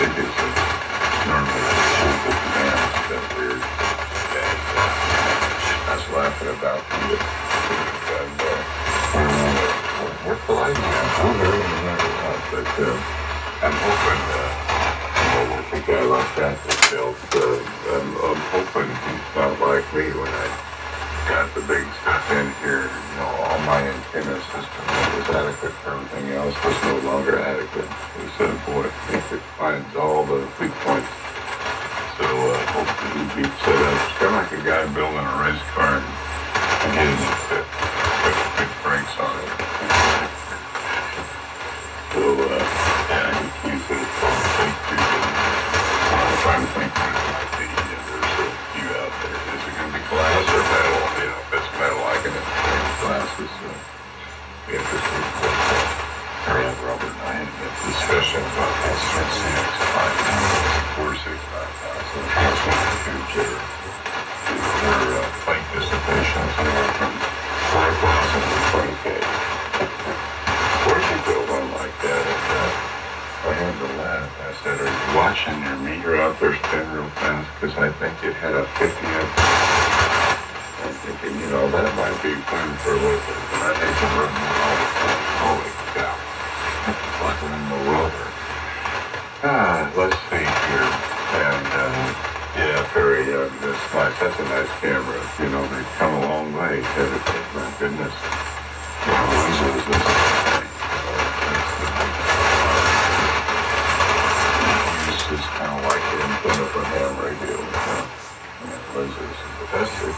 big as a normally oval bands that weird. And I was laughing about them. And we're colliding now. Oh, very nice. But I'm hoping with a guy like that built, I'm hoping he's not like me when I got the big stuff in here. You know, all my antenna system that was adequate for everything else was no longer adequate. He said, boy, I think it finds all the weak points. So hopefully he'd be set up. It's kind of like a guy building a race car and getting it fit. Put big brakes on it. So, yeah, he said it's all safety. I'm trying to think what it might be. There's a few out there. Is it going to be glass or metal? You know, if it's metal, I can have glass. Is interesting. I have Robert and I had a discussion about this CX-5000, 465,000. That's one of the future. Their plate dissipation is anywhere from 4,000 to 20K. Where'd you build one like that? I had to laugh. I said, are you watching your meter out there spin real fast? Because I think it had a 50 amp. I'm thinking, you know, that might be fun for a little bit, but I think it run all the time. Holy cow. Like in the roller. Let's see here. And, yeah, Perry, that's nice. That's a nice camera. You know, they've come a long way. My goodness. You know, lenses is it's kind of like the antenna for ham radio. Lenses. But that's it.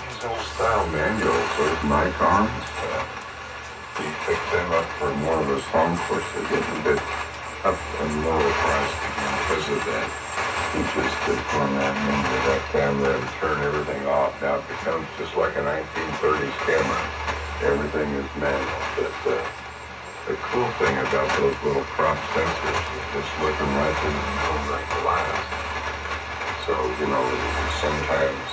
These old style manuals, those Nikons, you pick them up for more of a song course. They're getting a bit up and lower priced again because of that. You just format into that camera and turn everything off. Now it becomes just like a 1930s camera. Everything is manual. But the cool thing about those little crop sensors is just looking right through the middle of that glass. So, you know, sometimes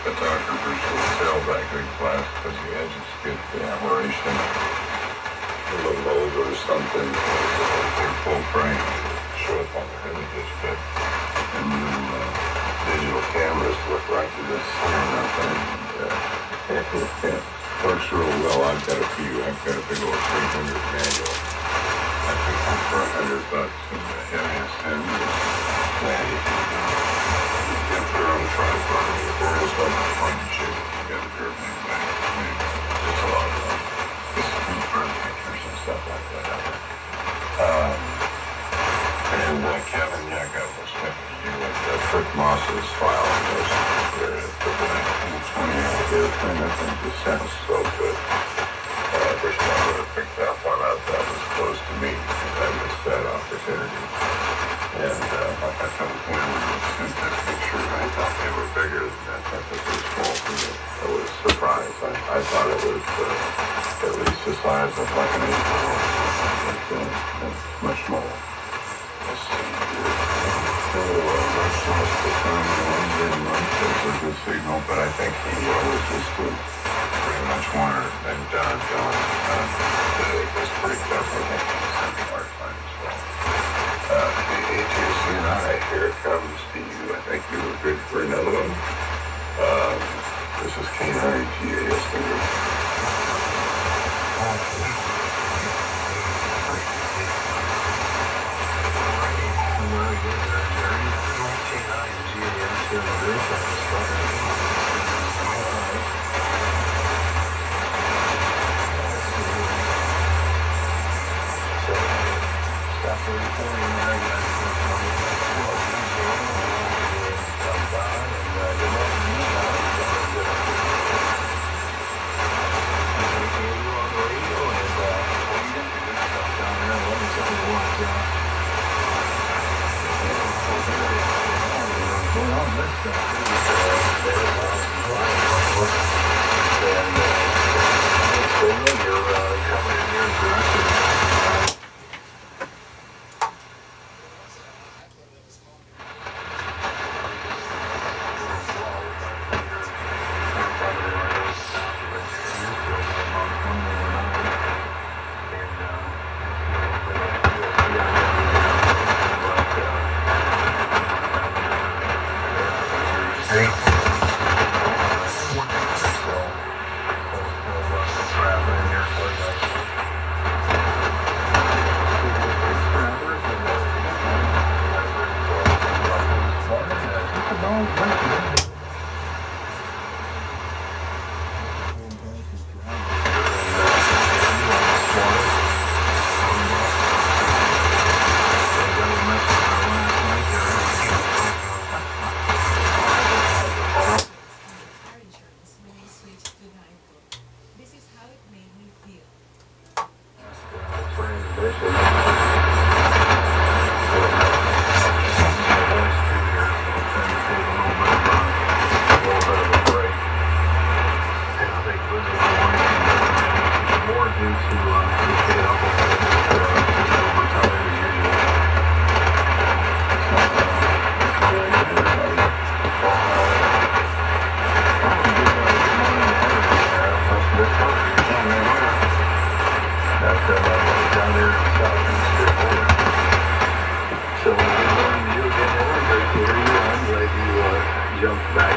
photographers will tell that good glass because the edges get the aberration a little old or something. They're full frame. Show up on the images, but and digital cameras look right to this and it works real well. I've got a few. I've got a big old 300 manual. I picked one for $100 in the MSN. Get their own tripod. They're just like a funny shape. You got to curve me back. It's a lot of fun. Just confirm pictures and stuff like that. And Kevin, yeah, I got what's happening to you with Rick Moss's file. The 20 hour thing, I think just sounds so good. Wish I would have picked that one up. That was close to me. I missed that opportunity. And like I told Gwen, when I sent that picture, I thought they were bigger than that. I thought they were small for me. I was surprised. I thought it was at least the size of like an 8-ball. But much smaller. Let's see here. So, Rush lost the time Wednesday and lunch. There's a good signal, but I think he was just pretty much wanted and done. It was pretty tough. I think he was having a hard time as well. ATCNI, here it comes to you. I think you were good for another one. This is K9GAS.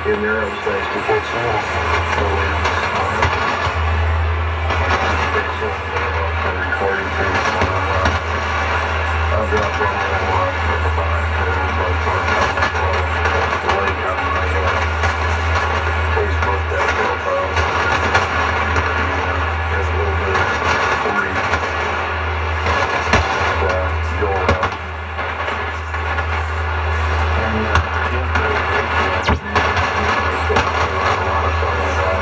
back in there. It was nice to fix one. Recording things tomorrow. I'll drop one more behind the link on my Facebook, that profile. There's a little bit of free going on. And a lot of fun with that.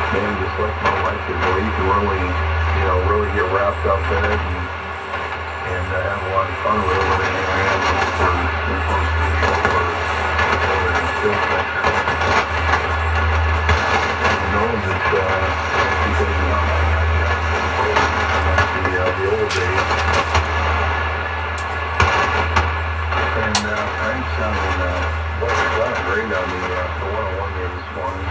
Man, just like my life is where you can really, really get wrapped up in it and have a lot of fun with it when it hands for you're supposed to be over and still that because you're not like the old days. And thanks on great on the 101 here this morning.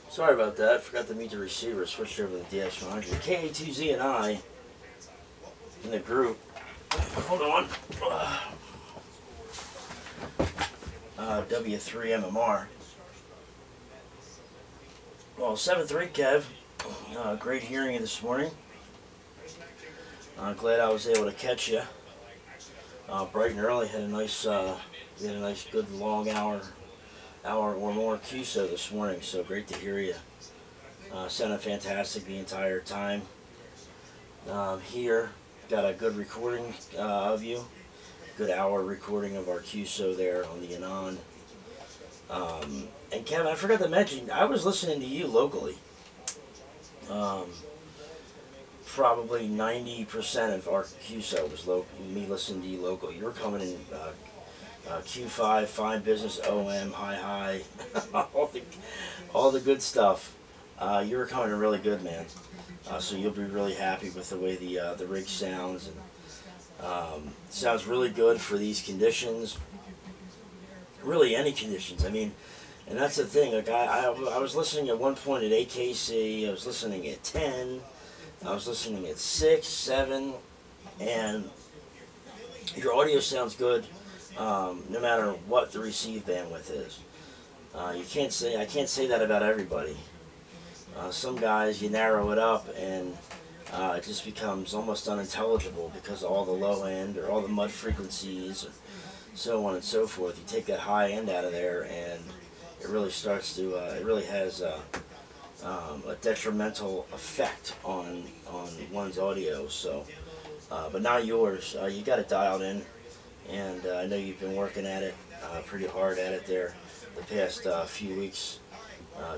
Sorry about that. Forgot to mute the receiver. Switched over to the DS100. KA2Z and I in the group. Hold on. W3MMR. Well, 7-3, Kev. Great hearing you this morning. Glad I was able to catch you. Bright and early. Had a nice, we had a nice, good long hour or more QSO this morning. So great to hear you. Sounded fantastic the entire time. Here, got a good recording of you. Good hour recording of our QSO there on the Anon. And Kevin, I forgot to mention, I was listening to you locally. Probably 90% of our QSO was me listening to you local. You were coming in Q5, Fine Business, OM, Hi, all the good stuff. You were coming in really good, man. So you'll be really happy with the way the rig sounds. And sounds really good for these conditions. Really, any conditions. I mean, and that's the thing. Like I was listening at one point at AKC. I was listening at 10. I was listening at 6, 7, and your audio sounds good, no matter what the receive bandwidth is. I can't say that about everybody. Some guys, you narrow it up and it just becomes almost unintelligible because of all the low end or all the mud frequencies or so on and so forth. You take that high end out of there and it really starts to, it really has a detrimental effect on one's audio. So, but not yours. You got it dialed in, and I know you've been working at it pretty hard at it there the past few weeks,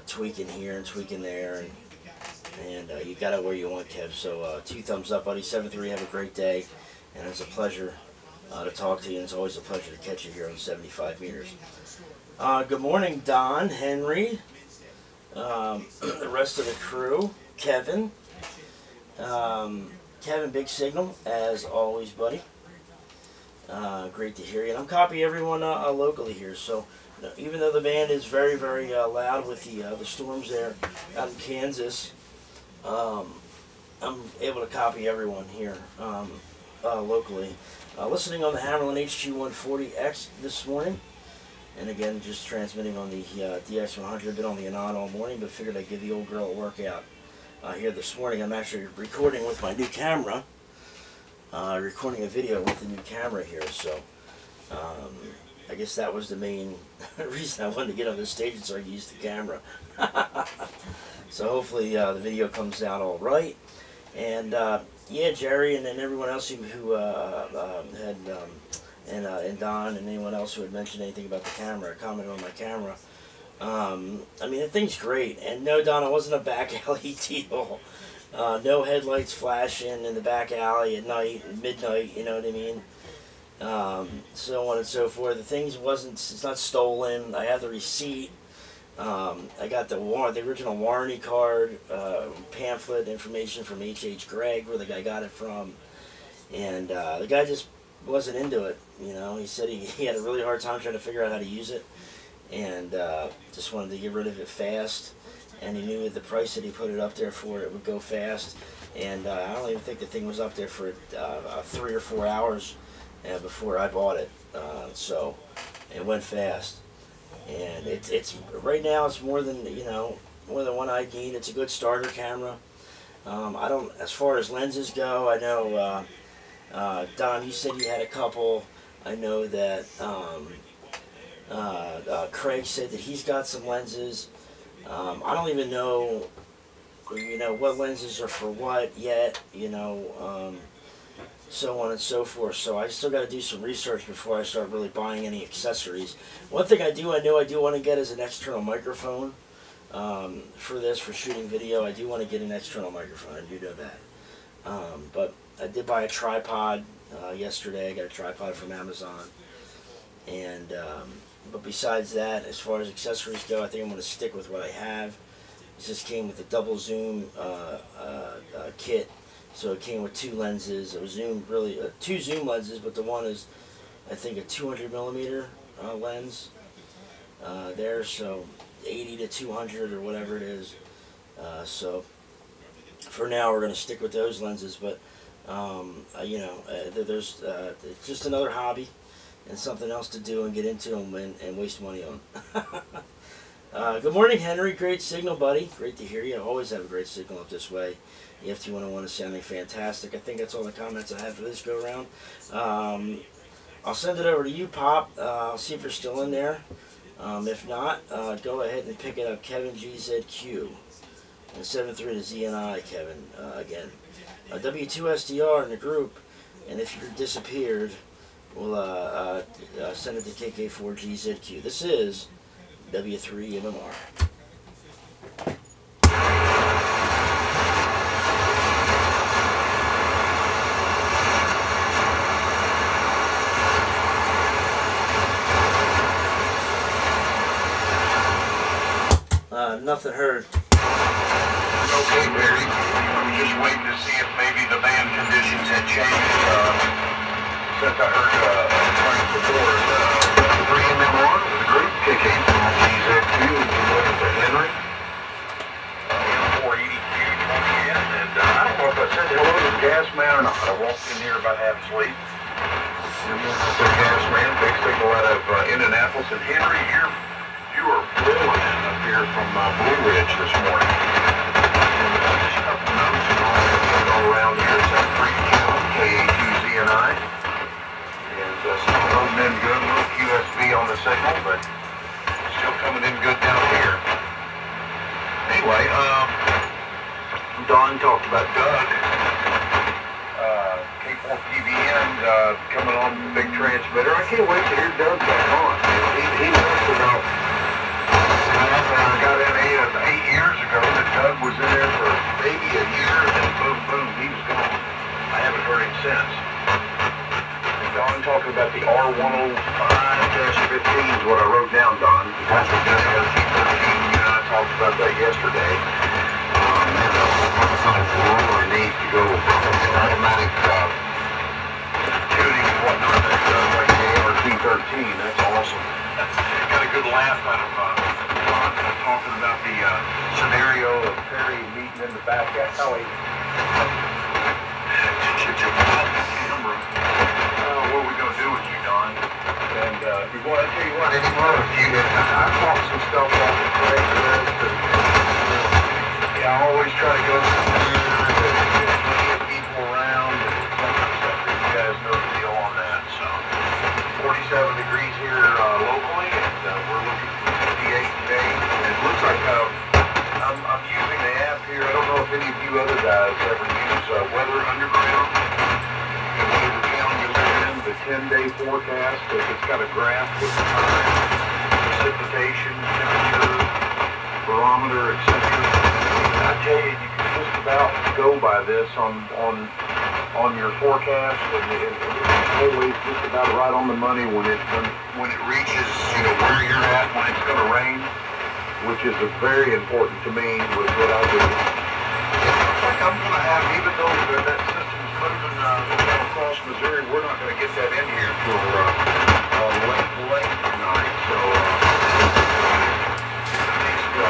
tweaking here and tweaking there, and you got it where you want, Kev. So 2 thumbs up, buddy. 7-3. Have a great day, and it's a pleasure to talk to you, and it's always a pleasure to catch you here on 75 meters. Good morning, Don, Henry, the rest of the crew, Kevin. Kevin, Big Signal, as always, buddy. Great to hear you. And I'm copying everyone locally here. So even though the band is very, very loud with the storms there out in Kansas, I'm able to copy everyone here locally. Listening on the Hammerlin HQ140X this morning. And again, just transmitting on the DX100. Been on the Anon all morning, but figured I'd give the old girl a workout here this morning. I'm actually recording with my new camera. Recording a video with the new camera here, so I guess that was the main reason I wanted to get on this stage, so I could use the camera. So hopefully the video comes out all right. And yeah, Jerry and then everyone else who had and Don and anyone else who had mentioned anything about the camera, commented on my camera. I mean, the thing's great. And no, Don, it wasn't a back alley deal. No headlights flashing in the back alley at night, at midnight, you know what I mean? So on and so forth. The thing it's not stolen. I have the receipt. I got the original warranty card, pamphlet, information from H.H. Gregg, where the guy got it from. And the guy just wasn't into it, you know. He said he had a really hard time trying to figure out how to use it, and just wanted to get rid of it fast. And he knew the price that he put it up there for, it would go fast. And I don't even think the thing was up there for 3 or 4 hours before I bought it. So it went fast. And it's right now it's more than what I need. It's a good starter camera. I don't, as far as lenses go, I know Don, you said you had a couple. I know that Craig said that he's got some lenses. I don't even know, what lenses are for what yet, so on and so forth. So I still got to do some research before I start really buying any accessories. One thing I do want to get is an external microphone for shooting video. I do want to get an external microphone. I do know that. But I did buy a tripod yesterday. I got a tripod from Amazon. And but besides that, as far as accessories go, I think I'm going to stick with what I have. It just came with a double zoom kit, so it came with 2 lenses. It was really 2 zoom lenses, but the one is, I think, a 200 millimeter lens there, so 80 to 200 or whatever it is. So for now, we're going to stick with those lenses, but there's it's just another hobby and something else to do and get into and waste money on. Good morning, Henry. Great signal, buddy. Great to hear you. I always have a great signal up this way. The FT101 is sounding fantastic. I think that's all the comments I have for this go around. I'll send it over to you, Pop. I'll see if you're still in there. If not, go ahead and pick it up. Kevin GZQ. And 73 to ZNI, Kevin, again. W2SDR in the group. And if you're disappeared, we'll send it to KK4GZQ. This is W3MMR. Nothing heard. Okay, Barry. I'm just waiting to see if maybe the band conditions had changed since I heard before. 3MMR with the group, KK4GZQ, to Henry. 48220 in, and I don't know if I said hello to the gas man or not. I walked in here about half asleep. The gas man, big signal out of Indianapolis, and Henry, you are blowing up here from Blue Ridge this morning. And just a couple notes and all around here. 73 KA2ZNI. And still loading in good. A little QSB on the signal, but still coming in good down here. Anyway, Don talked about Doug. K4PBN coming on the big transmitter. I can't wait to hear Doug back on. He knows about. I got in 8 years ago that Doug was in there for maybe a year, and then boom, boom, he was gone. I haven't heard him since. And Don talking about the R105-15 is what I wrote down, Don. That's what that RT13, you and I talked about that yesterday. And I need to go automatic tuning and whatnot. in the back. That's how he... Get your camera. What are we going to do with you, Don? And we want to tell you what, anymore with you. I bought some stuff off the Craigslist. And, I always try to go get people around. And you guys know the deal on that. So, 47 degrees here locally, and we're looking for 58 today. And it looks like I'm using the app here. I don't know if any of you other guys ever use Weather Underground. Whatever town you live in, the 10-day forecast, it's got a graph with time, precipitation, temperature, barometer, etc. I tell you, you can just about go by this on your forecast, and it's always just about right on the money when it reaches, where you're at when it's going to rain, which is very important to me with what I do. It looks like I'm going to have, even though that system's moving across Missouri, we're not going to get that in here till late tonight. So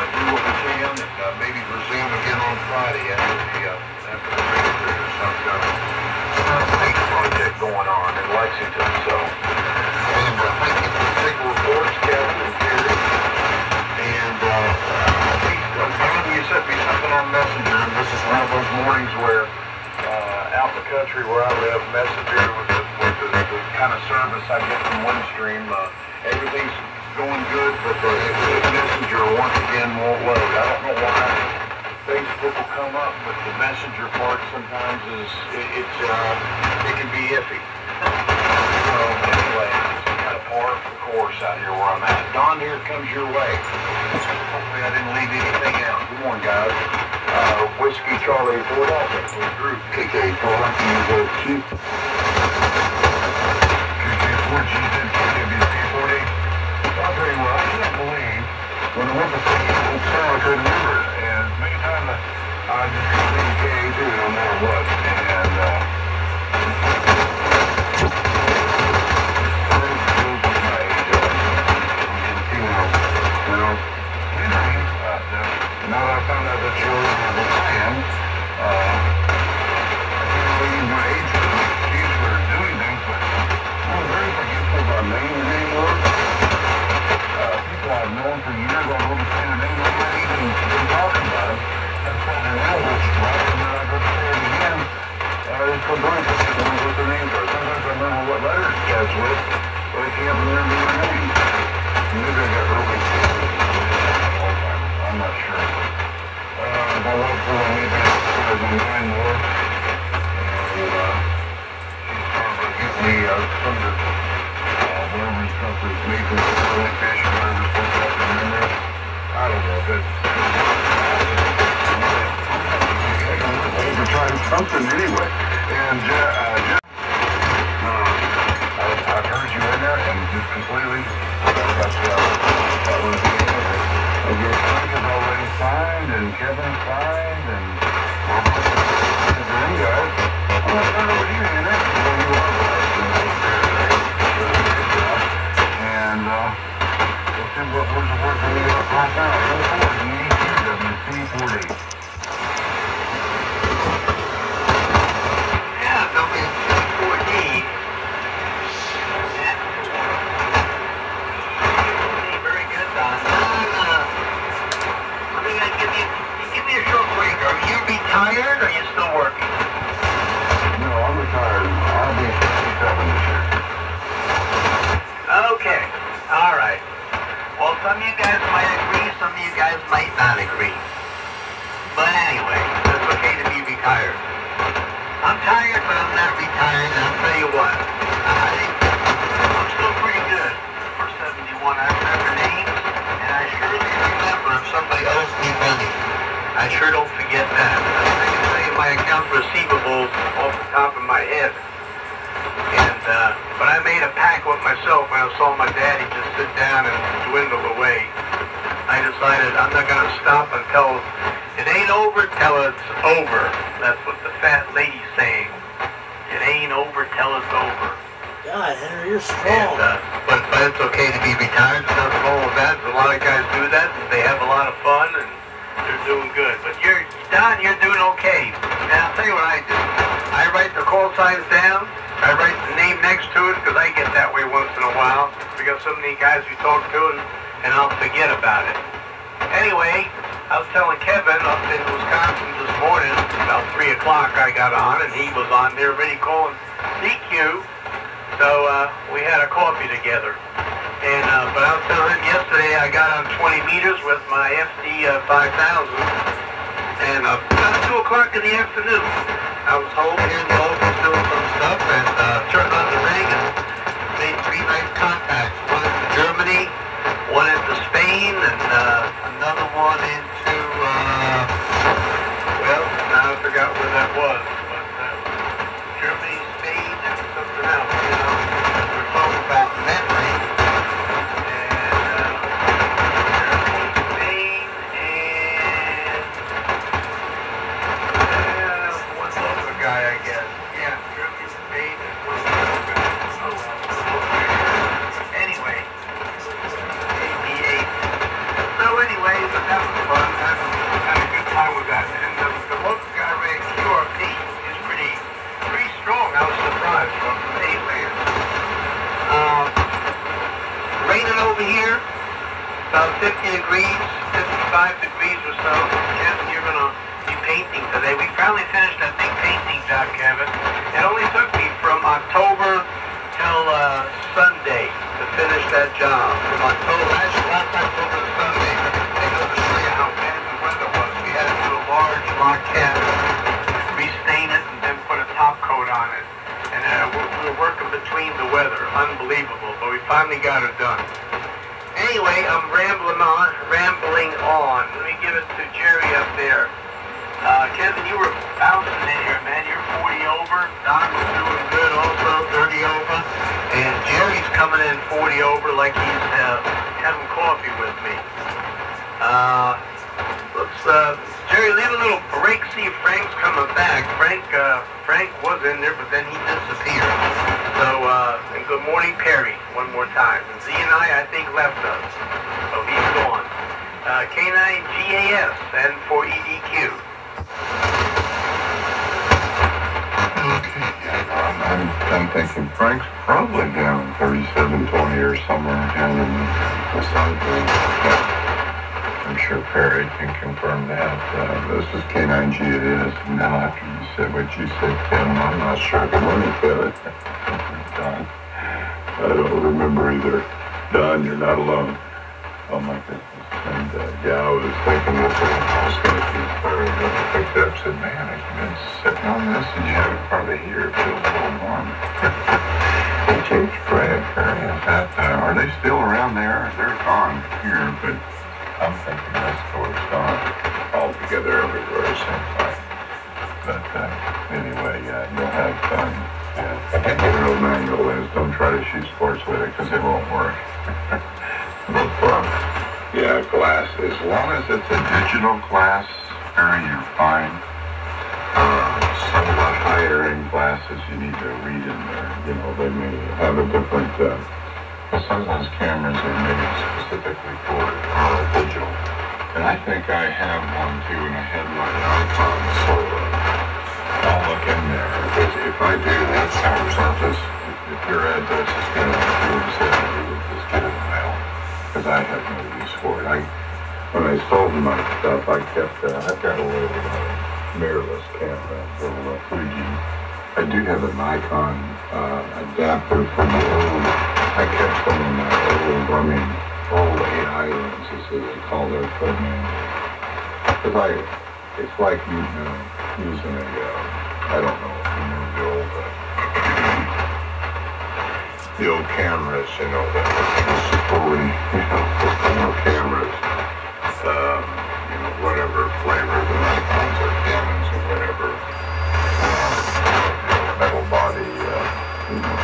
do what we can, and maybe resume again on Friday after the rain clears. I've got a big project going on in Lexington. So, and thank you for the signal reports, Captain and Terry. And Don, you sent me something on Messenger, and this is one of those mornings where out in the country where I live, Messenger with the kind of service I get from Windstream, everything's going good, but the Messenger once again won't load. I don't know why. Facebook will come up, but the Messenger part sometimes it can be iffy. So anyway, it's kind of par for the course out here where I'm at. Don, here comes your way. Hopefully I didn't leave anything out. Good morning, guys. Whiskey Charlie 4 Delta for the group. KK 4 Chief. KK 4 Chief and KWC 40. I'll tell you what, I can't believe when I went to see old Sarah, I couldn't remember it. And many times I just couldn't KA too, no matter what. And now that I found out that you're the fan, I can't believe my age is an excuse for doing things, but I'm very forgetful about names anymore. People I've known for years, I wouldn't say their name, I'm not even talking about them. That's why they're now rich, right? And then I go to say it again, it's so blank, I don't know what their names are. Sometimes I remember what letters it starts with, but I can't remember their names. Maybe I got really scared. I'm not sure. My wife told me that I was on 9 more, and she's probably getting me some of the whatever stuff is made from the fish or whatever stuff I can remember. I don't know, but we're trying something anyway. And I've heard you in there, and just completely, that was your son is already signed, and Kevin's signed, and then guys, I'm not sure what you in it. You are and we'll see what words of work we got right now. WC 40. Yeah, WC 40. Very good, Don. Give me a short break. Are you retired or are you still working? No, I'm retired. I'll be 67 this year. Okay. All right. Well, some of you guys might agree, some of you guys might not agree. But anyway, it's okay to be retired. I'm tired, but I'm not retired, and I'll tell you what. I'm still pretty good. For 71, I remember names, and I surely remember if somebody owes me money. I sure don't forget that. I can tell you my account receivables off the top of my head. And, but I made a pact with myself when I saw my daddy just sit down and dwindle away. I decided I'm not going to stop until it ain't over till it's over. That's what the fat lady's saying. It ain't over till it's over. God, Henry, you're strong. And, but it's okay to be retired. There's nothing wrong with that. A lot of guys do that. And they have a lot of fun, and they're doing good. But you're Don, you're doing okay. And I'll tell you what I do. I write the call signs down. I write the name next to it because I get that way once in a while. We got so many guys we talk to and I'll forget about it. Anyway, I was telling Kevin up in Wisconsin this morning, about 3 o'clock I got on, and he was on there already calling DQ. So we had a coffee together. And but I was telling him yesterday I got on 20 meters with my FD 5000. And about 2 o'clock in the afternoon, I was home here in the office doing some stuff and turned on the ring and made 3 nice contacts. One into Germany, one into Spain, and another one into, well, now I forgot where that was. But Germany, Spain, and something else, you know. We're talking about memory. Raining over here, about 50 degrees, 55 degrees or so. Kevin, you're going to be painting today. We finally finished that big painting job, Kevin. It only took me from October till Sunday to finish that job. From October, actually last October to Sunday. They go to show you how bad the weather was. We had to do a large block cabin, restain it, and then put a top coat on it. And we were working between the weather. Unbelievable, but we finally got it done. Anyway, I'm rambling on. Let me give it to Jerry up there. Kevin, you were bouncing in here, man. You're 40 over. Don was doing good also, 30 over. And Jerry's coming in 40 over like he's having coffee with me. Jerry, leave a little break, see if Frank's coming back. Frank was in there, but then he disappeared. So, and good morning, Perry, one more time. And Z and I think, left us. So he's gone. K9GAS, and for EDQ. Okay, yeah, I'm thinking Frank's probably down 3720 or somewhere down in the south. I'm sure Perry can confirm that. This is K9G, it is. Now, after you said what you said, Tim, I'm not sure. Good morning, Kevin. Don. I don't remember either. Don, you're not alone. Oh, my goodness. And, yeah, I was thinking this was going to be third. I picked it up and said, man, I've been sitting on this, and you have it probably here. It feels a little warm. H.H. Brad, Perry, is that, are they still around there? They're gone here, but I'm thinking this store's gone altogether everywhere at the same time. But anyway, you'll have fun. And the real manual is don't try to shoot sports with it because it won't work. No problem. Yeah, glass. As long as it's a digital glass, Perry, you're fine. Some of the higher end glasses you need to read in there. You know, they may have a different. Some of those cameras are made specifically for digital. And I think I have one too, and I had my iPhone, so I'll look in there. If I do, that sounds just, if your address is going to be just get it in the mail, because I have no use for it. When I sold my stuff, I kept, I've got a little mirrorless camera, a little Fuji. I do have a Nikon adapter from the old. I kept some of my old AI lenses, as they call their code name. Because it's like using a, I don't know if you know the old cameras, you know, the Sony, cameras, you know, whatever flavor the Nikons or Canons or whatever, metal body, you know,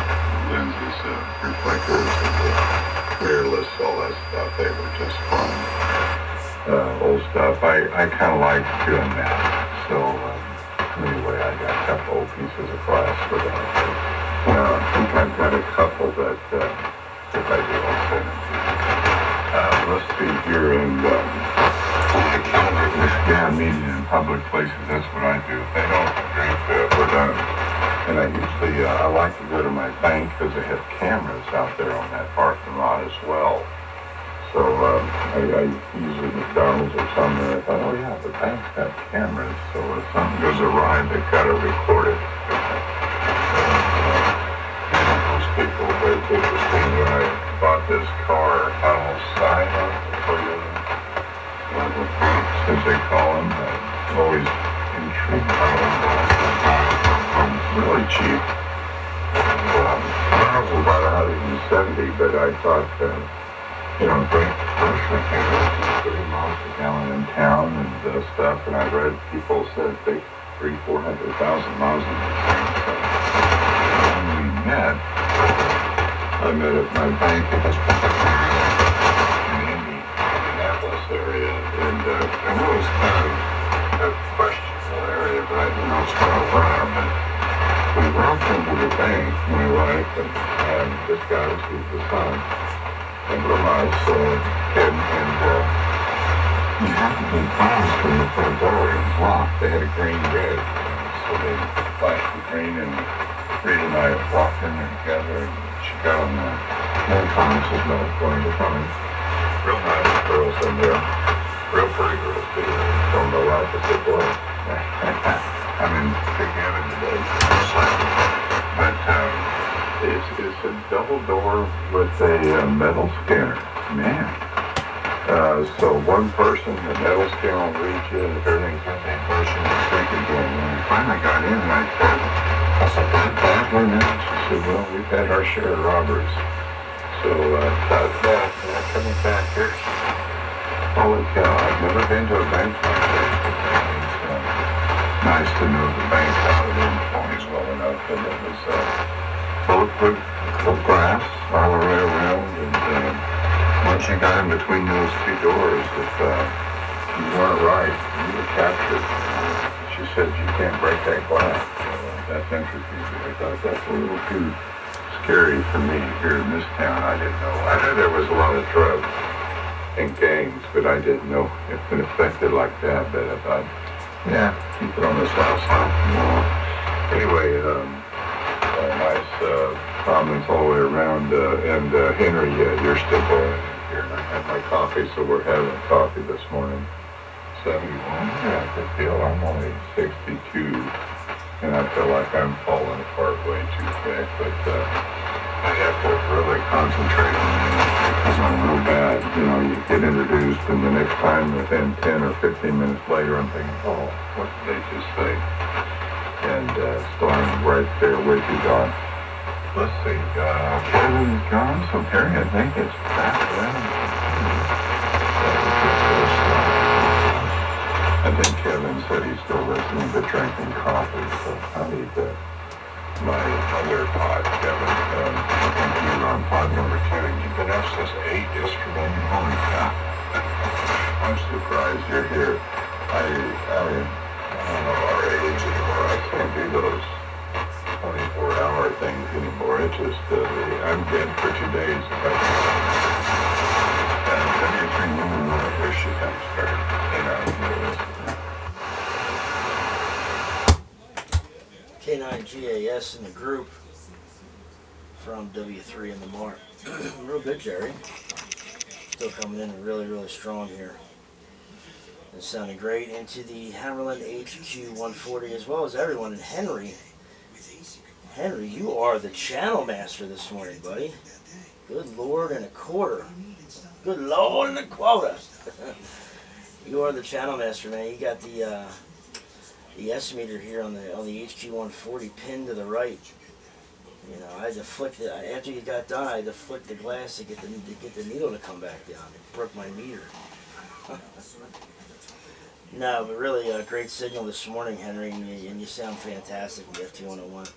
lenses, reflectors, and mirrorless, all that stuff. They were just fun. Old stuff. I kind of like doing that. So anyway, I got a couple old pieces of glass for that. I think I've got a couple that if I do, I'll send them to you. Let's see here, and Yeah, meeting in public places, that's what I do. If they don't drink, we're done. And I usually, I like to go to my bank because they have cameras out there on that parking lot as well. So I usually McDonald's or something, I thought, oh yeah, the bank's got cameras, so if something goes awry, they've got to record it. Most people, but it's interesting, when I bought this car, Tunnel Sino, Toyota, since they call them, I'm always intrigued by them. Really cheap. I was about 170, but I thought, you know, great commercial, 30 miles per gallon in town and stuff, and I read people said they 300,000-400,000 miles in the same stuff. When we met, I met at my bank in Indianapolis area, and I know it's kind of a questionable area, but I didn't know it's kind of rare, but we walked into the bank, my wife and this guy who's the son, and real nice kid, and you had to be fast from the front door. It was locked. They had a green grid, so they flashed the green, and Rita and I walked in there together, and she got on the intercom and says, no, going to come. Real nice girls in there, real pretty girls too. Don't know why, but they boy. I mean, big heaven today. But it's a double door with a metal scanner. Man. So one person, the metal scanner will read you, and if everything's got that person, it's thinking going on. Finally got in, and I said, that one now? She said, well, we've had our share of robberies. So I thought, yeah, coming back here. Holy cow, I've never been to a bank like this. It's nice to know the bank's out of the employees well enough, and it was bulletproof, full grass all the way around, and once you got in between those two doors, if you weren't right, you were captured. She said you can't break that glass. That's interesting. I thought that's a little too scary for me here in this town. I didn't know. I knew there was a lot of drugs and gangs, but I didn't know it been affected like that. But I thought, yeah, keep it on the south side. Anyway, nice comments all the way around. And Henry, you're still going here, and I had my coffee, so we're having coffee this morning. 71. Yeah, good deal. I'm only 62. And I feel like I'm falling apart way too quick, but I have to really concentrate on it because I'm real bad. You know, you get introduced, and the next time within 10 or 15 minutes later, I'm thinking, oh, what did they just say? And so I'm right there with you, Don. Let's see, Kevin's gone, so Terry, I think it's back then. I think Kevin said he's still listening to drinking coffee, so I need my other pod, Kevin. I think you're on pod number 2, and you've been up since 8 yesterday. Holy cow. I'm surprised you're here. I don't know our age anymore. I can't do those 24-hour things anymore. It just, I'm dead for 2 days if I can. Everything women want to hear, she comes first. You know, K9GAS in the group from W3 in the Mart. Real good, Jerry. Still coming in really, really strong here. It sounded great into the Hammerland HQ 140 as well as everyone. And Henry, you are the channel master this morning, buddy. Good Lord and a quarter. Good Lord and a quota. You are the channel master, man. You got the S meter here on the HQ 140 pinned to the right. You know, I had to flick the after you got done. I had to flick the glass to get the needle to come back down. It broke my meter. No, but really a great signal this morning, Henry, and you sound fantastic in the FT101.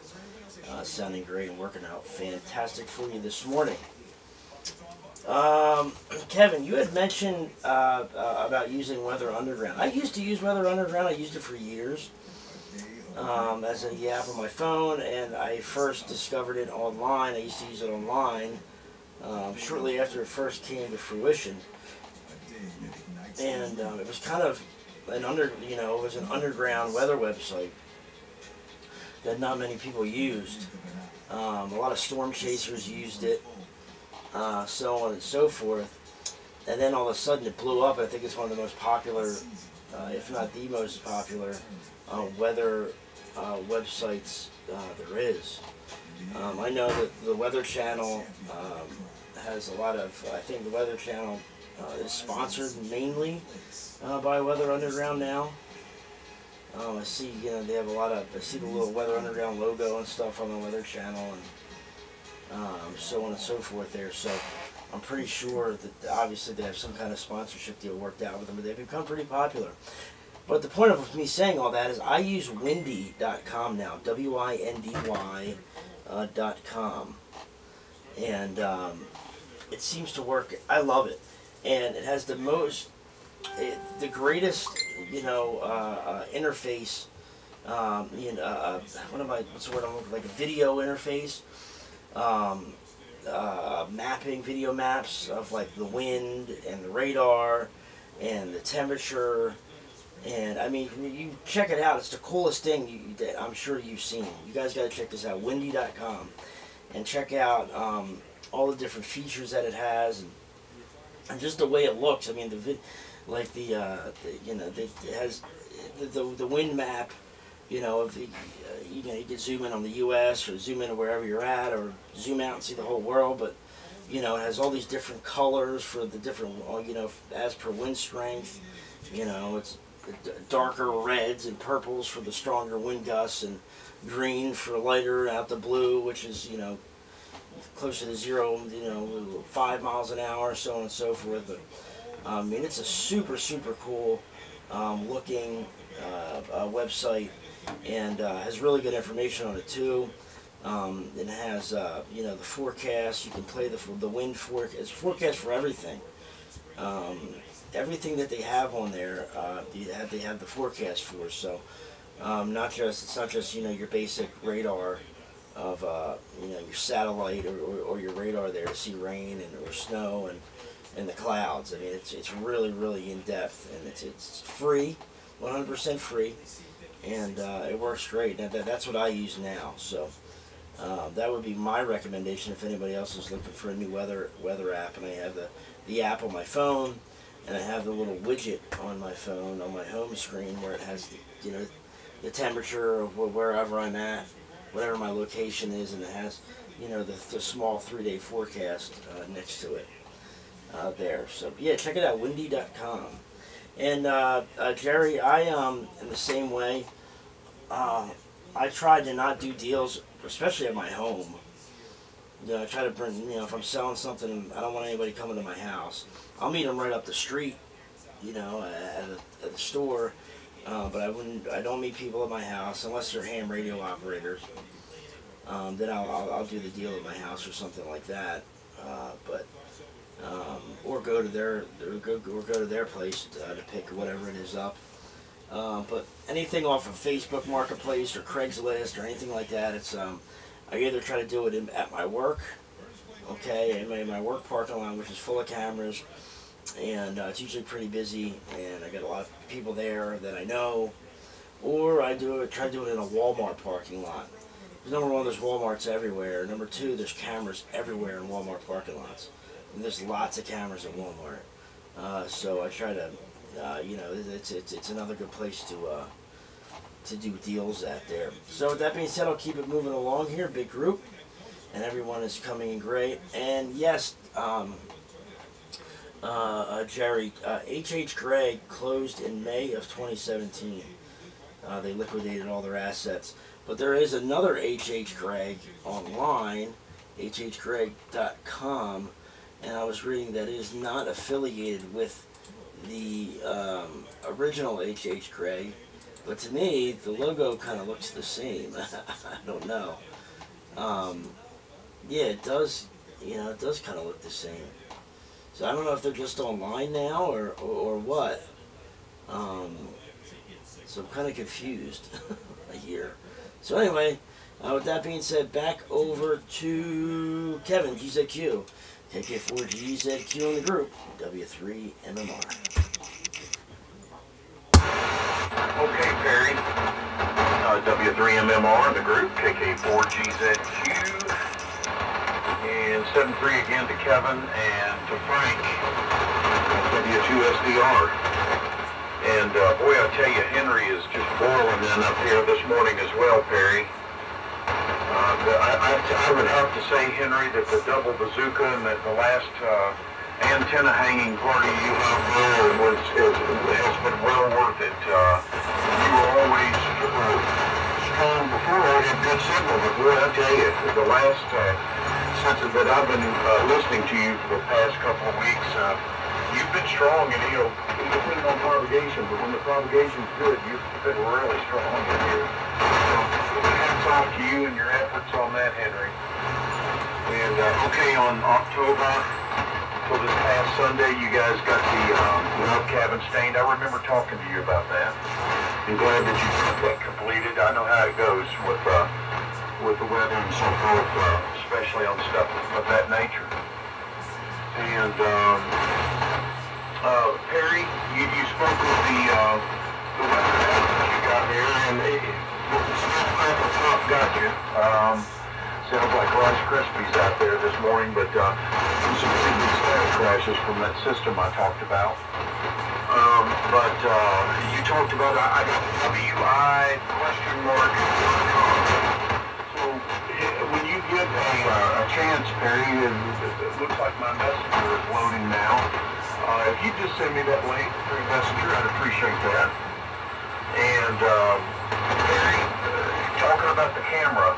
Sounding great and working out fantastic for you this morning. Kevin, you had mentioned about using Weather Underground. I used to use Weather Underground. I used it for years as an app on my phone, and I first discovered it online. I used to use it online shortly after it first came to fruition. and it was kind of it was an underground weather website that not many people used. A lot of storm chasers used it, so on and so forth. And then all of a sudden it blew up. I think it's one of the most popular, if not the most popular, weather websites there is. I know that the Weather Channel has a lot of, I think the Weather Channel is sponsored mainly by Weather Underground now. I see, they have a lot of, I see the little Weather Underground logo and stuff on the Weather Channel, and so on and so forth there. So I'm pretty sure that obviously they have some kind of sponsorship deal worked out with them, but they've become pretty popular. But the point of me saying all that is I use windy.com now, WINDY.com, and it seems to work. I love it, and it has the greatest, interface. What's the word I'm looking for? Like a video interface. Mapping, video maps of like the wind and the radar and the temperature, and I mean, you check it out. It's the coolest thing that I'm sure you've seen. You guys got to check this out, windy.com, and check out all the different features that it has, and just the way it looks. I mean, it has the wind map. You can zoom in on the U.S. or zoom in to wherever you're at, or zoom out and see the whole world. But it has all these different colors for the different, as per wind strength. It's darker reds and purples for the stronger wind gusts, and green for lighter out the blue, which is closer to 0, 5 miles an hour, so on and so forth. But I mean, it's a super cool looking website. And has really good information on it too. It has the forecast. You can play the wind forecast. It's forecast for everything. Everything that they have on there, they have the forecast for. So it's not just your basic radar of your satellite or your radar there to see rain or snow and the clouds. I mean, it's really in depth, and it's free, 100% free. And it works great. That's what I use now. So that would be my recommendation if anybody else is looking for a new weather app. And I have the app on my phone, and I have the little widget on my phone on my home screen where it has the temperature of wherever I'm at, whatever my location is, and it has the small 3-day forecast next to it there. So yeah, check it out, windy.com. And Jerry, I in the same way. I try to not do deals, especially at my home. I try to bring, if I'm selling something, I don't want anybody coming to my house. I'll meet them right up the street, at the store. But I don't meet people at my house unless they're ham radio operators. Then I'll do the deal at my house or something like that. Or go to their place to pick whatever it is up. But anything off of Facebook Marketplace or Craigslist or anything like that, it's I either try to do it at my work, okay, in my work parking lot, which is full of cameras, and it's usually pretty busy, and I get a lot of people there that I know, or I try to do it in a Walmart parking lot. Number one, there's Walmarts everywhere. Number two, there's cameras everywhere in Walmart parking lots. And there's lots of cameras at Walmart. So I try to, it's another good place to do deals at there. So with that being said, I'll keep it moving along here. Big group, and everyone is coming in great. And yes, Jerry, H.H. Gregg closed in May of 2017. They liquidated all their assets. But there is another H.H. Gregg online, hhgregg.com, and I was reading that it is not affiliated with the original H.H. Gregg, but to me, the logo kind of looks the same. I don't know. Yeah, it does, it does kind of look the same. So I don't know if they're just online now or what. So I'm kind of confused here. So anyway, with that being said, back over to Kevin, GZQ. KK4GZQ in the group, W3MMR. W3MMR, the group, KK4GZQ, and 7-3 again to Kevin and to Frank, W2SDR. And boy, I tell you, Henry is just boiling in up here this morning as well, Perry. I would have to say, Henry, that the double bazooka and the last antenna hanging party you have there has been well worth it. You were always strong before. I had good signal, but boy, I tell you, the last since that I've been listening to you for the past couple of weeks, you've been strong, and you know, depending on propagation, but when the propagation's good, you've been really strong in here. So hats off to you and your efforts on that, Henry. And okay, on October, so this past Sunday, you guys got the log cabin stained. I remember talking to you about that. I'm glad that you got that completed. I know how it goes with the weather and so forth, especially on stuff of that nature. And Perry, you spoke of the weather that you got there, and the snowpack on top got you. Sounds like Rice Krispies out there this morning, but some pretty big snow crashes from that system I talked about. But you talked about, I got WI question mark. So when you get a chance, Perry, it looks like my messenger is loading now. If you just send me that link through Messenger, I'd appreciate that. And Perry, talking about the camera,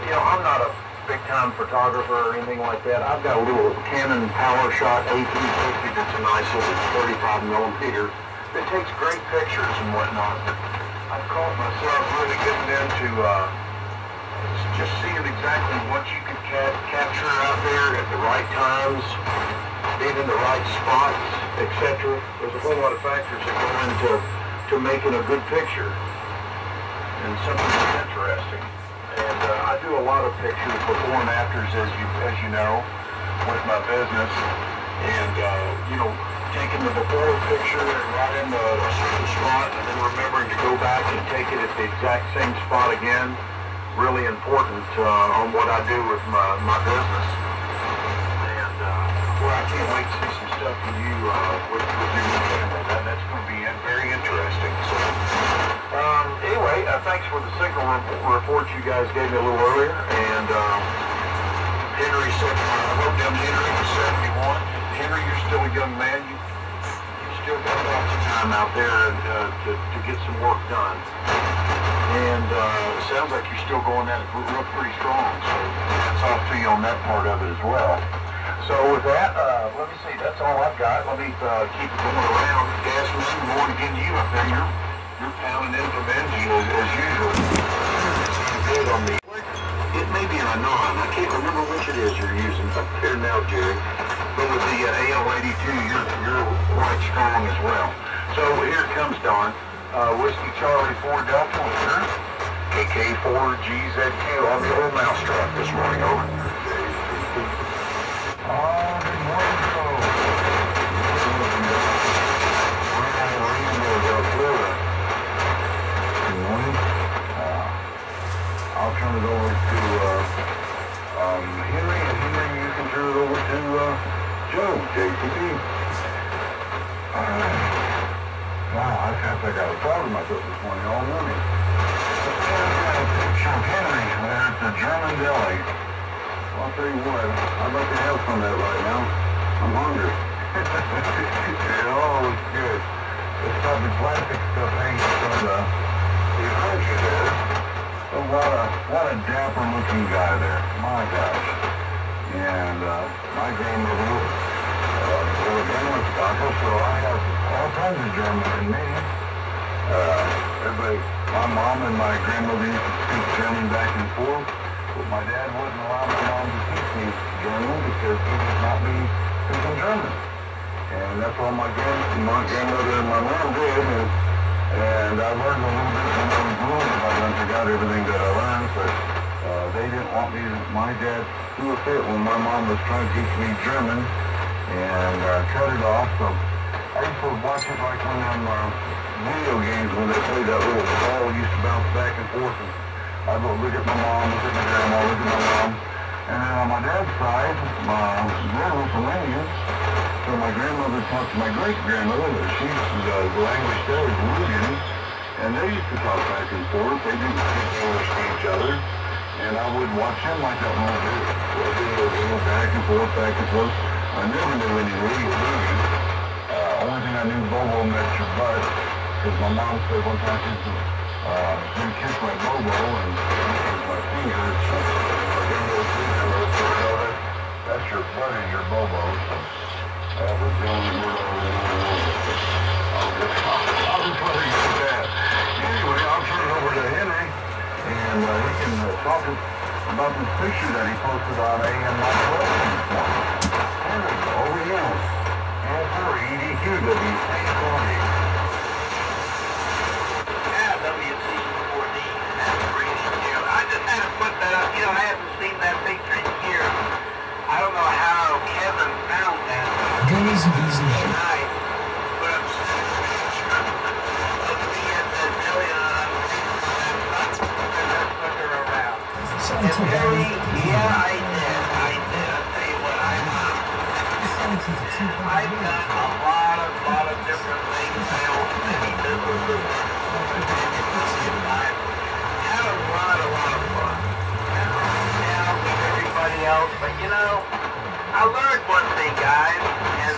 you know, I'm not a big-time photographer or anything like that. I've got a little Canon PowerShot A350 that's a nice little 35 millimeter that takes great pictures and whatnot. But I've caught myself really getting into just seeing exactly what you could capture out there at the right times, being in the right spots, etc. There's a whole lot of factors that go into making a good picture and something that's interesting. And I do a lot of pictures before and afters, as you know, with my business. And you know, taking the before picture and right in a certain spot, and then remembering to go back and take it at the exact same spot again. Really important on what I do with my business. And well, I can't wait to see some stuff from you with your new camera. That's going to be very interesting. So anyway, thanks for the signal report you guys gave me a little earlier. And Henry said, I wrote down Henry was 71. Henry, you're still a young man. You still got lots of time out there to get some work done. And it sounds like you're still going at it real pretty strong. So hats off to you on that part of it as well. So with that, let me see. That's all I've got. Let me keep it going around. Gasman, good morning again to you up there. You're pounding in from engine as usual. Good on the. It may be an Anon. I can't remember which it is you're using up there now, Jerry. But with the AL82, you're quite strong as well. So here it comes, Don. Whiskey Charlie 4 Delta here. KK4GZQ on the old mousetrap this morning. Over. Good morning, folks. Good morning. I'll turn it over to Henry, and Henry, you can turn it over to Joe, JCB. Wow, I got proud of myself this morning, all morning. Got a picture of Henry there at the German deli. Well, I'll tell you what, I'd like to have some of that right now. I'm hungry. It all looks good. It's got the plastic stuff hanging from behind you there. Oh, what a dapper looking guy there. My gosh. And my grandmother was a German stocker, so I have all kinds of German in me. My mom and my grandmother used to speak German back and forth, but my dad wouldn't allow my mom to teach me German because he did not be speaking German. And that's what my grandmother and my mom did, and I learned a little bit when I was growing up. I forgot everything that I learned, but they didn't want me to, my dad threw a fit when my mom was trying to teach me German, and cut it off. So I used to watch it like when them video games, when they played that little ball used to bounce forth. And I'd look at my mom, look at my grandma, look at my mom. And then on my dad's side, my dad was Iranian. So my grandmother talked to my great-grandmother, she's the language there is Lugan. And they used to talk back and forth. They didn't speak English to each other. And I would watch him like that when I did. Back and forth, back and forth. I never knew any Lugan. Only thing I knew, Bobo met your butt. Because my mom said one time she didn't kiss my Bobo and my finger. That's your butt is your Bobo. So that was the only word I was wondering about that. Anyway, I'll turn it over to Henry, and he can talk about this picture that he posted on AM 912 this morning. Henry, over to you. And for EDQ, WCAA. Yeah, WC4D, that's pretty cute. I just had to put that up. I haven't seen that picture in years. I don't know how Kevin found that. Guys, Tonight, but I'm supposed to be at the deli on around. And Terry, yeah, I did. I'll tell you what, I've done a lot of different things. I own many businesses. Had a lot of fun. Now with everybody else, but I learned one thing, guys, and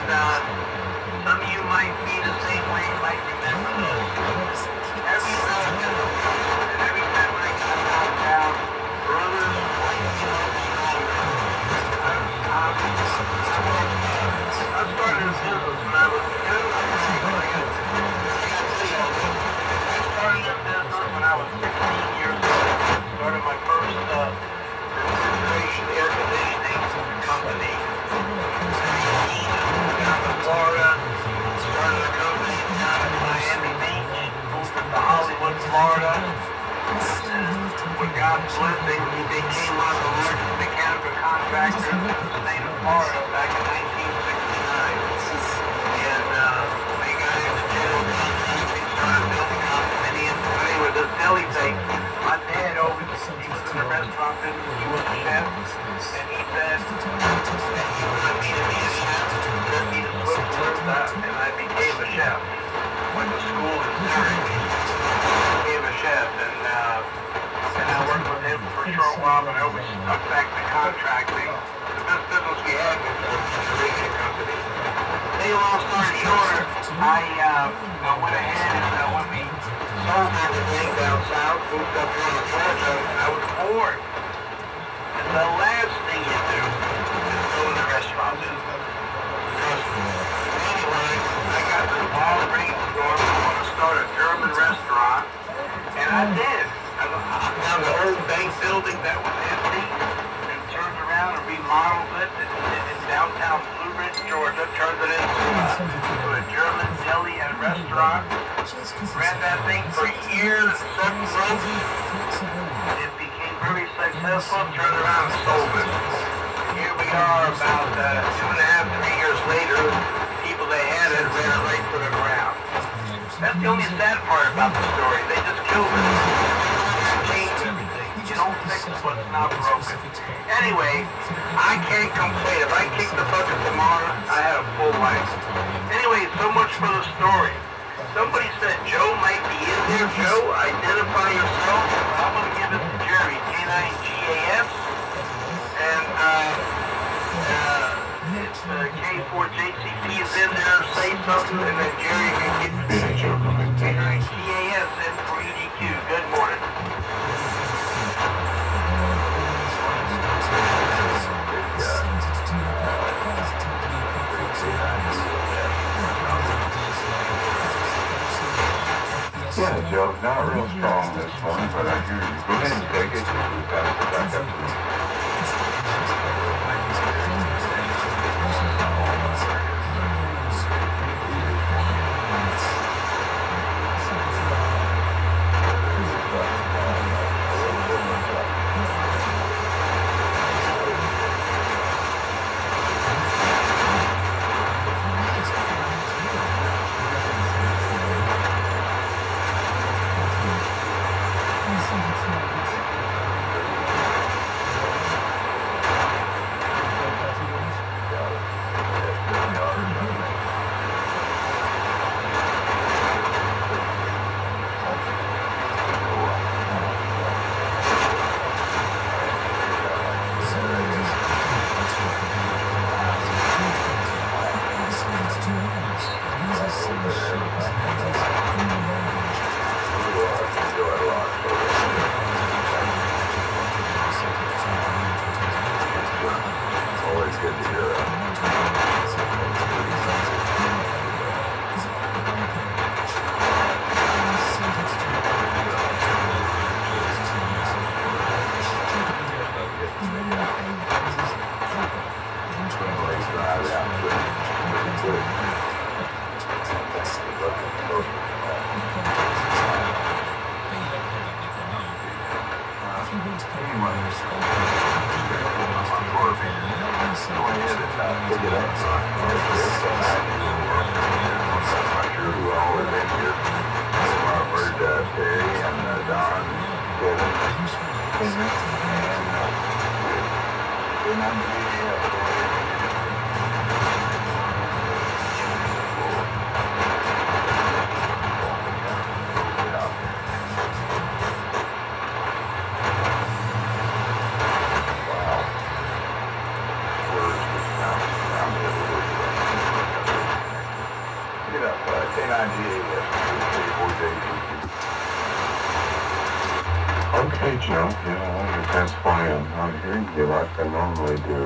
some of you might be the same way, you might remember this. Every time I got downtown, brothers, I started a business when I was young. Started a business when I was 16 years old. Started my first refrigeration air conditioning company. Down to Florida. Started a company down in Miami Beach. Moved to Hollywood, Florida. With God's blessing, we became one of the largest mechanical contractors in the state of Florida back in 1969. And we got into general contracting, started building condominiums. Anyway, this deli thing, my dad always, he was in the restaurant business, he was a chef, and he said that he wanted me to be a chef, sent me to Switzerland, and I became a chef. Went to school in Zurich, became a chef, and I worked with him for a short while, but I always stuck back to contracting. The best business we had was the refrigeration company. Hey, long story short, I went ahead and when we sold everything down south, moved up here to Georgia, I was bored. And the last thing you do is go to the restaurant business. Anyway, I got this wild brainstorm. I want to start a German restaurant, and I did. I found the old bank building that was empty and turned around and remodeled it in downtown Blue Ridge, Georgia. Turned it into a German deli and restaurant. Ran that thing for years, 7 months. It became very successful. Turned around and sold it. Here we are about 2.5, 3 years later. People that had it ran it right to the ground. That's the only sad part about the story. They just killed it. You don't fix what's not broken. Anyway, I can't complain. If I kick the bucket tomorrow, I have a full life. Anyway, so much for the story. Somebody said Joe might be in there. Joe, identify yourself. I'm going to give it to Jerry, K9GAS. And it's K4JCP is in there. Say something, and then Jerry can get K9GAS in for EDQ. Good morning. Yeah, Joe, not real strong this morning, but I hear you. Go ahead and take it. We've got to go back up to the Thank you. Okay, Joe. Yeah, that's why I'm not hearing you like I normally do.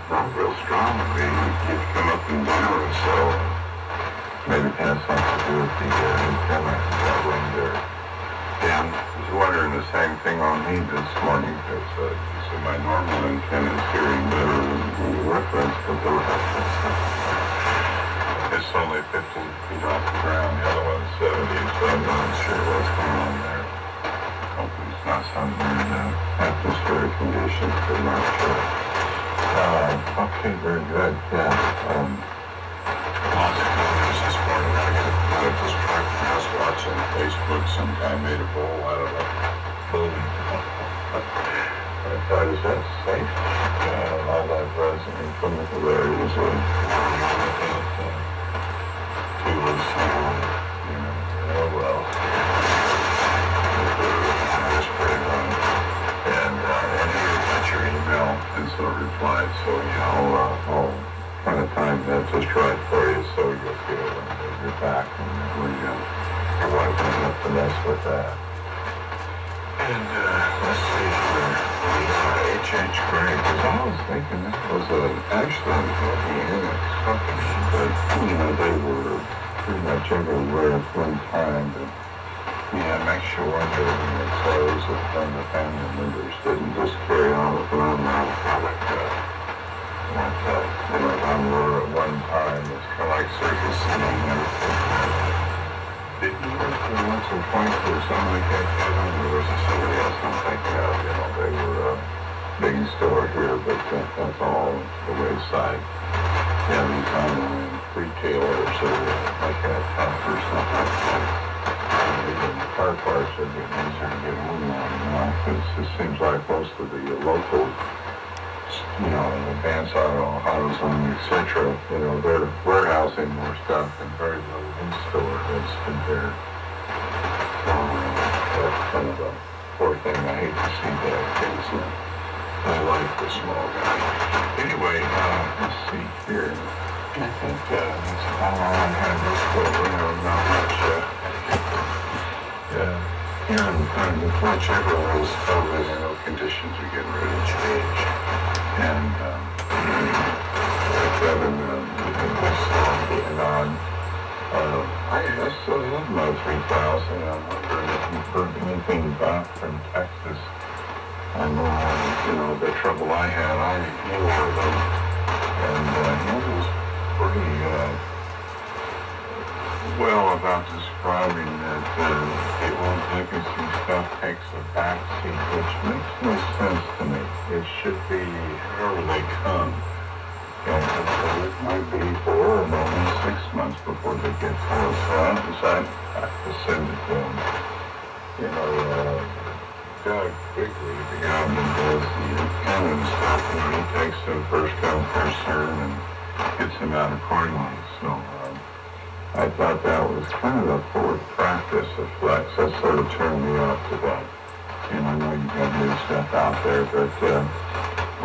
Not real strongly. You come up and down, so maybe it has something to do with the antenna traveling there. Dan was wondering the same thing on me this morning because you see my normal antenna is hearing better than the reference to the It's only 15 feet off the ground, the other one's 70, so I'm not sure what's going on there. Hopefully it's not some weird atmospheric conditions, but not sure. Okay, very good. Yeah. Lots of comments this morning. I got this truck and I was watching Facebook. Some guy made a bowl out of a boom. I thought, is that safe? All that resin from the hilarious too loose, oh well. And he got your email and so replied, so I'll kind of time that just right for you so you'll feel it when you're back and your wife doesn't have to mess with that. And let's see here, H.H. Gray, because I was thinking that was actually the Annex company, but they were pretty much everywhere at one time. But, yeah, make sure that the employees and the family members didn't just carry on with an unknown product. On were at one time, it's kind of like Circus City and everything. Did you once or twice or something like that, Kevin? There was somebody else I'm thinking of, they were a big store here, but that's all the wayside. Yeah, these online retailers are like a tough or something like that. Car parts are getting easier to get online now, because it seems like most of the local, Advance Auto, AutoZone, etc., they're warehousing more stuff and very little in-store as compared. So that's kind of a poor thing. I hate to see that, because I like the small guy. Anyway, let's see here. I think that's about all I have this quarter. Not much. Here in whichever was COVID, conditions are getting ready to change. And Kevin, getting on. I still have my 3,000. I'm wondering if you've heard anything back from Texas. I know, the trouble I had. I knew of them. And he was pretty well about describing that the old legacy stuff takes a backseat, which makes no sense to me. It should be however they come. And so it might be 4 or maybe 6 months before they get to us. So I decided to send it to them. Doug Quigley, the guy that does the canon stuff, he takes them first come, first serve, and gets them out accordingly. So I thought that was kind of a forward practice of Flex. That sort of turned me off to that. And I know you got new stuff out there, but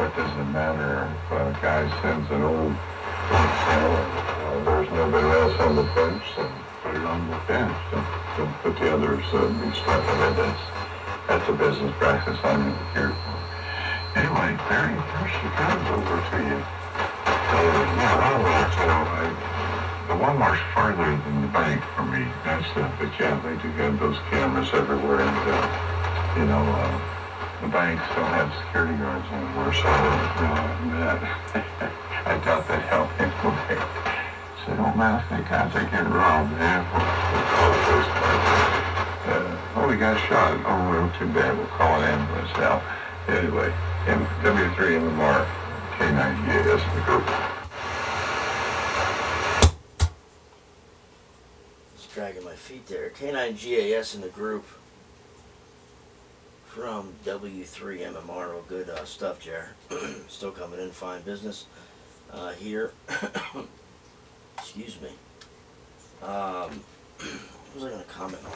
what does it matter if a guy sends an old cell and there's nobody else on the bench, and put it on the bench and put the others new stuff in it. That's a business practice I never cared for. Anyway, Barry, here she comes over to you. The Walmart's farther than the bank for me. But yeah, they do have those cameras everywhere, and the bank still have security guards anymore, so I doubt that helped anyway. So don't matter if they get robbed, man. We got shot. Oh, too bad. We'll call an ambulance now. Anyway, W3MMR, K9GAS in the group. Just dragging my feet there. K9GAS in the group from W3MMR. Well, good stuff, Jer. Still coming in, fine business here. Excuse me. What was I going to comment on?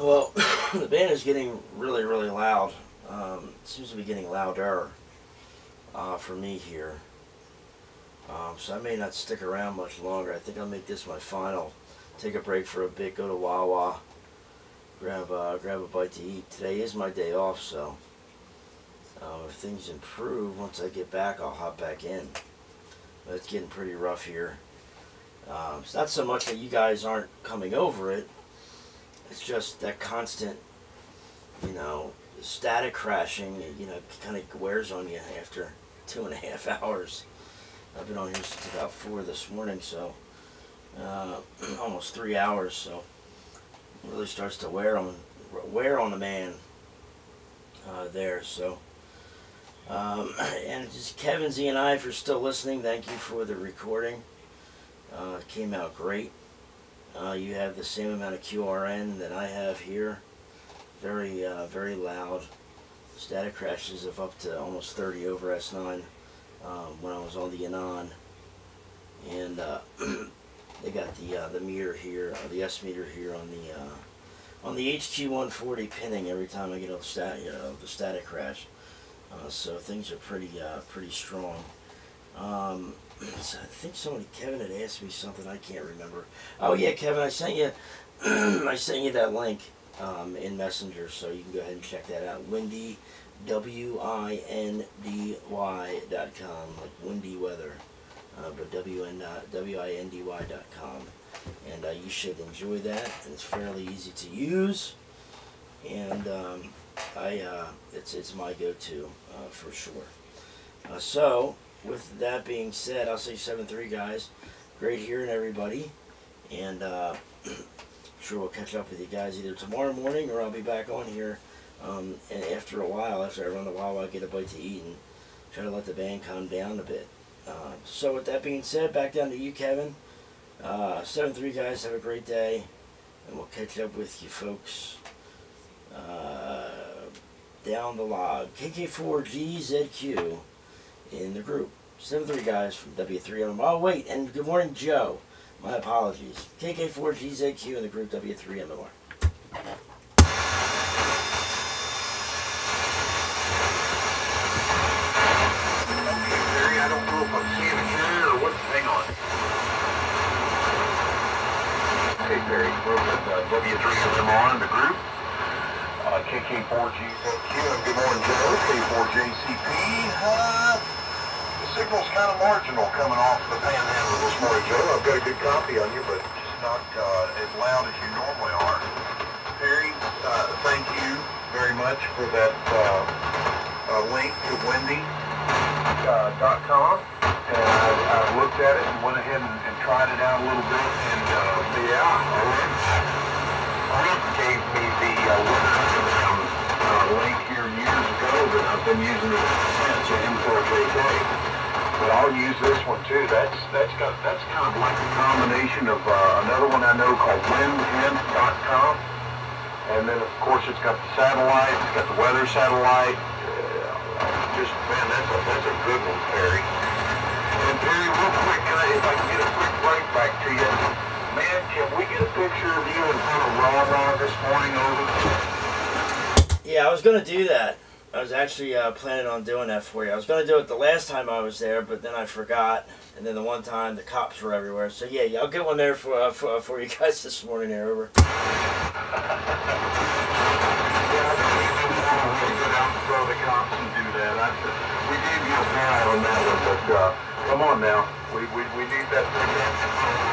Well, the band is getting really, really loud. It seems to be getting louder for me here. So I may not stick around much longer. I think I'll make this my final. Take a break for a bit, go to Wawa, grab a bite to eat. Today is my day off, so if things improve, once I get back, I'll hop back in. But it's getting pretty rough here. It's not so much that you guys aren't coming over it. It's just that constant, you know, static crashing, you know, kind of wears on you after 2.5 hours. I've been on here since about 4 this morning, so almost 3 hours, so it really starts to wear on the man there. So and just Kevin Z and I, if you're still listening, thank you for the recording. It came out great. You have the same amount of QRN that I have here. Very very loud. Static crashes of up to almost 30 over S9 when I was on the Anon. And they got the meter here, or the S meter here on the HQ140 pinning every time I get the static crash. So things are pretty strong. So I think Kevin had asked me something, I can't remember. Oh yeah, Kevin, I sent you that link in Messenger, so you can go ahead and check that out. Windy, WINDY.com, like windy weather, but WINDY.com, and you should enjoy that. And it's fairly easy to use, and it's my go-to for sure. So with that being said, I'll say 7-3 guys. Great hearing everybody, and sure we'll catch up with you guys either tomorrow morning or I'll be back on here. And after a while, after I run the Wawa, I get a bite to eat and try to let the band calm down a bit. So with that being said, back down to you, Kevin. 7-3 guys, have a great day, and we'll catch up with you folks down the log. KK4GZQ in the group. 7-3 guys from W3M. Oh wait, and good morning, Joe. My apologies. KK4GZQ in the group W3MMR. I don't know if I'm seeing it here or what. Hang on. Okay, Barry, we're with W3MR in the group. KK4GZQ, and good morning, Joe. K4JCP. The signal's kind of marginal coming off the panhandle this morning, Joe. I've got a good copy on you, but just not as loud as you normally are. Barry, thank you very much for that link to Windy.com, and I looked at it and went ahead and tried it out a little bit, and Rick gave me the link here years ago, but I've been using it since, M4JK. But I'll use this one too. That's kind of like a combination of another one I know called windhint.com, and then of course it's got the satellite, it's got the weather satellite. Just, man, that's a good one, Perry. And Perry, real quick, if I can get a quick break back to you, man, can we get a picture of you in front of Wawa this morning, over? Yeah, I was going to do that. I was actually planning on doing that for you. I was going to do it the last time I was there, but then I forgot. And then the one time, the cops were everywhere. So yeah, I'll get one there for you guys this morning there, over. Throw the cops and do that. We gave you a pad on that one, but come on now. We need that thing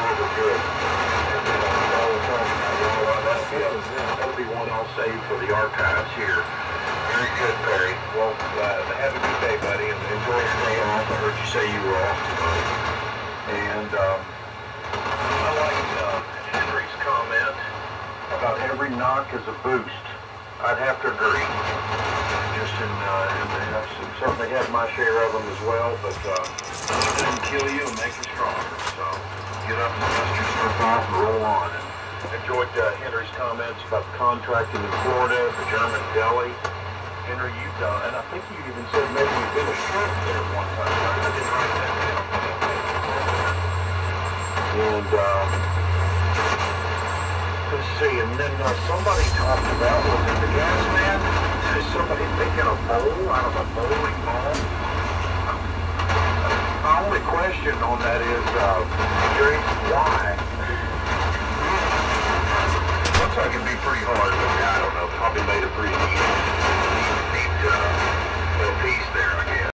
over good. And all the time now, that'll be one I'll save for the archives here. Very good, Perry. Well, have a good day, buddy, and enjoy your day off. I heard you say you were off tonight. And I like Henry's comment about every knock is a boost. I'd have to agree. Just and I've certainly had my share of them as well, but it doesn't kill you and make you stronger. So get up and dust yourself off and roll on. And enjoyed Henry's comments about the contracting in Florida, the German deli. Henry, you've done, and I think you even said maybe you've been a chef there one time. I didn't write that down. And let's see, and then somebody talked about, was it the gas man? Somebody making a bowl out of